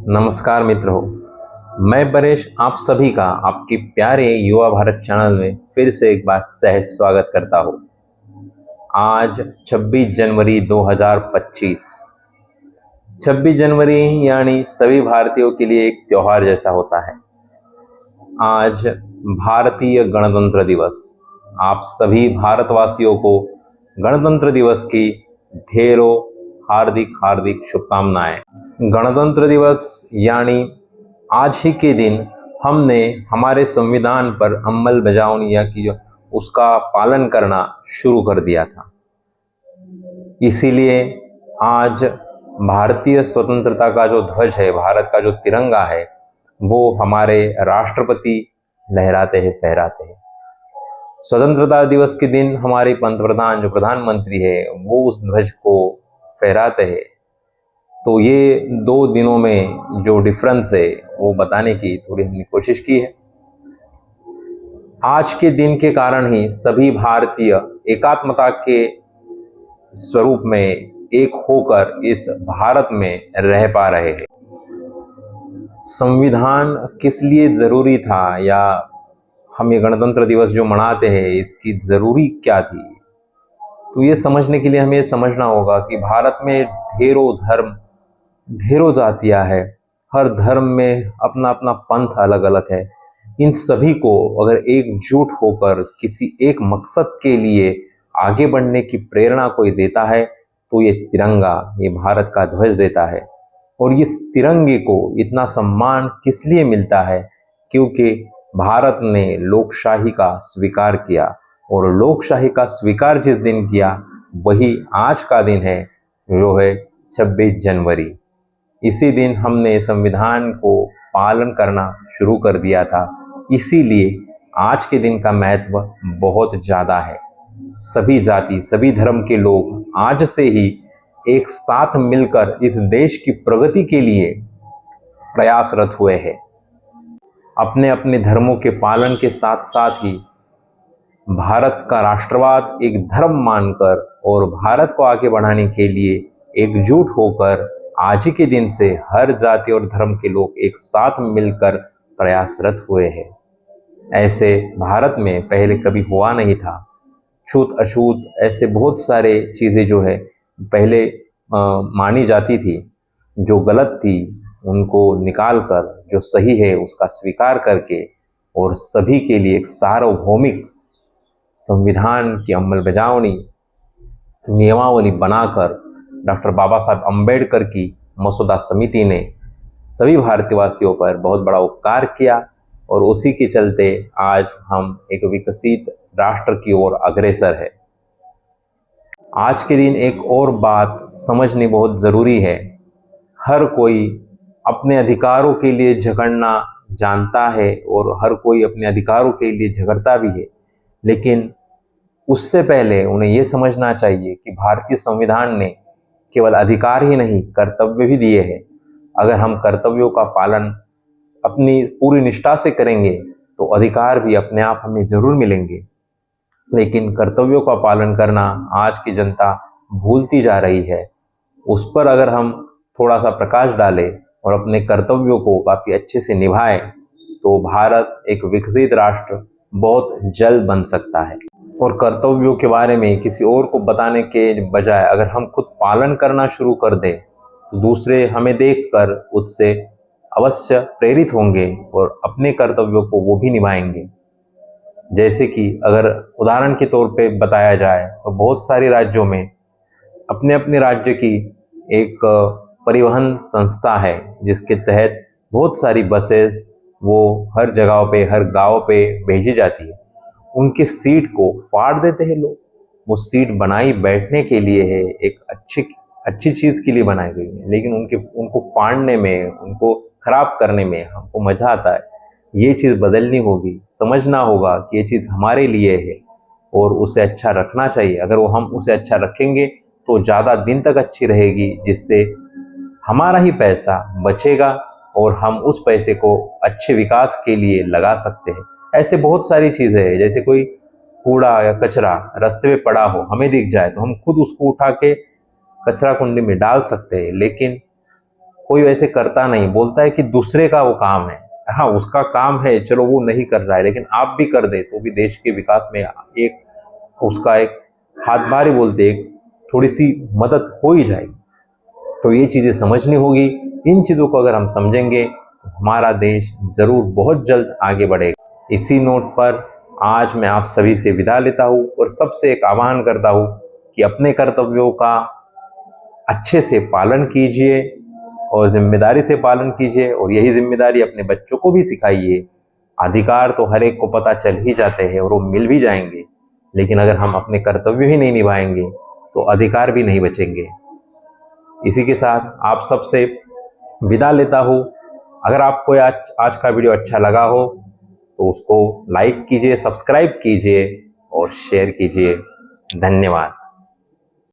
नमस्कार मित्रों, मैं परेश आप सभी का आपके प्यारे युवा भारत चैनल में फिर से एक बार सहज स्वागत करता हूँ। आज 26 जनवरी 2025। 26 जनवरी यानी सभी भारतीयों के लिए एक त्योहार जैसा होता है। आज भारतीय गणतंत्र दिवस। आप सभी भारतवासियों को गणतंत्र दिवस की ढेरों हार्दिक हार्दिक शुभकामनाएं। गणतंत्र दिवस यानी आज ही के दिन हमने हमारे संविधान पर अमल बजावनी या कि उसका पालन करना शुरू कर दिया था। इसीलिए आज भारतीय स्वतंत्रता का जो ध्वज है, भारत का जो तिरंगा है, वो हमारे राष्ट्रपति लहराते हैं, फहराते हैं। स्वतंत्रता दिवस के दिन हमारे पंतप्रधान जो प्रधानमंत्री है वो उस ध्वज को फहराते हैं। तो ये 2 दिनों में जो डिफरेंस है वो बताने की थोड़ी हमने कोशिश की है। आज के दिन के कारण ही सभी भारतीय एकात्मता के स्वरूप में एक होकर इस भारत में रह पा रहे हैं। संविधान किस लिए जरूरी था या हम ये गणतंत्र दिवस जो मनाते हैं इसकी जरूरी क्या थी, तो ये समझने के लिए हमें समझना होगा कि भारत में ढेरों धर्म, ढेरों जातियां हैं। हर धर्म में अपना अपना पंथ अलग अलग है। इन सभी को अगर एकजुट होकर किसी एक मकसद के लिए आगे बढ़ने की प्रेरणा कोई देता है तो ये तिरंगा, ये भारत का ध्वज देता है। और इस तिरंगे को इतना सम्मान किस लिए मिलता है? क्योंकि भारत ने लोकशाही का स्वीकार किया, और लोकशाही का स्वीकार जिस दिन किया वही आज का दिन है, जो है 26 जनवरी। इसी दिन हमने संविधान को पालन करना शुरू कर दिया था। इसीलिए आज के दिन का महत्व बहुत ज़्यादा है। सभी जाति, सभी धर्म के लोग आज से ही एक साथ मिलकर इस देश की प्रगति के लिए प्रयासरत हुए हैं। अपने अपने धर्मों के पालन के साथ साथ ही भारत का राष्ट्रवाद एक धर्म मानकर और भारत को आगे बढ़ाने के लिए एकजुट होकर आज ही के दिन से हर जाति और धर्म के लोग एक साथ मिलकर प्रयासरत हुए हैं। ऐसे भारत में पहले कभी हुआ नहीं था। छूत अछूत ऐसे बहुत सारे चीज़ें जो है पहले मानी जाती थी, जो गलत थी उनको निकाल कर जो सही है उसका स्वीकार करके और सभी के लिए एक सार्वभौमिक संविधान की अमलबजावनी नियमावली बनाकर डॉक्टर बाबा साहब अम्बेडकर की मसौदा समिति ने सभी भारतवासियों पर बहुत बड़ा उपकार किया, और उसी के चलते आज हम एक विकसित राष्ट्र की ओर अग्रसर है। आज के दिन एक और बात समझनी बहुत ज़रूरी है। हर कोई अपने अधिकारों के लिए झगड़ना जानता है और हर कोई अपने अधिकारों के लिए झगड़ता भी है, लेकिन उससे पहले उन्हें ये समझना चाहिए कि भारतीय संविधान ने केवल अधिकार ही नहीं कर्तव्य भी दिए हैं। अगर हम कर्तव्यों का पालन अपनी पूरी निष्ठा से करेंगे तो अधिकार भी अपने आप हमें जरूर मिलेंगे, लेकिन कर्तव्यों का पालन करना आज की जनता भूलती जा रही है। उस पर अगर हम थोड़ा सा प्रकाश डालें और अपने कर्तव्यों को काफ़ी अच्छे से निभाएं तो भारत एक विकसित राष्ट्र बहुत जल्द बन सकता है। और कर्तव्यों के बारे में किसी और को बताने के बजाय अगर हम खुद पालन करना शुरू कर दें तो दूसरे हमें देखकर उससे अवश्य प्रेरित होंगे और अपने कर्तव्यों को वो भी निभाएंगे। जैसे कि अगर उदाहरण के तौर पे बताया जाए तो बहुत सारे राज्यों में अपने अपने राज्य की एक परिवहन संस्था है जिसके तहत बहुत सारी बसेस वो हर जगह पे, हर गांव पे भेजी जाती है। उनके सीट को फाड़ देते हैं लोग। वो सीट बनाई बैठने के लिए है, एक अच्छी चीज़ के लिए बनाई गई है, लेकिन उनको फाड़ने में, उनको खराब करने में हमको मज़ा आता है। ये चीज़ बदलनी होगी, समझना होगा कि ये चीज़ हमारे लिए है और उसे अच्छा रखना चाहिए। अगर हम उसे अच्छा रखेंगे तो ज़्यादा दिन तक अच्छी रहेगी, जिससे हमारा ही पैसा बचेगा और हम उस पैसे को अच्छे विकास के लिए लगा सकते हैं। ऐसे बहुत सारी चीज़ें हैं, जैसे कोई कूड़ा या कचरा रास्ते में पड़ा हो, हमें दिख जाए तो हम खुद उसको उठा के कचरा कुंडी में डाल सकते हैं, लेकिन कोई वैसे करता नहीं, बोलता है कि दूसरे का वो काम है। हाँ, उसका काम है, चलो वो नहीं कर रहा है, लेकिन आप भी कर दे तो भी देश के विकास में एक उसका एक हाथभारी बोलते एक थोड़ी सी मदद हो ही जाएगी। तो ये चीज़ें समझनी होगी। इन चीज़ों को अगर हम समझेंगे तो हमारा देश ज़रूर बहुत जल्द आगे बढ़ेगा। इसी नोट पर आज मैं आप सभी से विदा लेता हूँ और सबसे एक आह्वान करता हूँ कि अपने कर्तव्यों का अच्छे से पालन कीजिए और जिम्मेदारी से पालन कीजिए, और यही जिम्मेदारी अपने बच्चों को भी सिखाइए। अधिकार तो हर एक को पता चल ही जाते हैं और वो मिल भी जाएंगे, लेकिन अगर हम अपने कर्तव्य ही नहीं निभाएंगे तो अधिकार भी नहीं बचेंगे। इसी के साथ आप सबसे विदा लेता हूँ। अगर आपको आज का वीडियो अच्छा लगा हो तो उसको लाइक कीजिए, सब्सक्राइब कीजिए और शेयर कीजिए। धन्यवाद।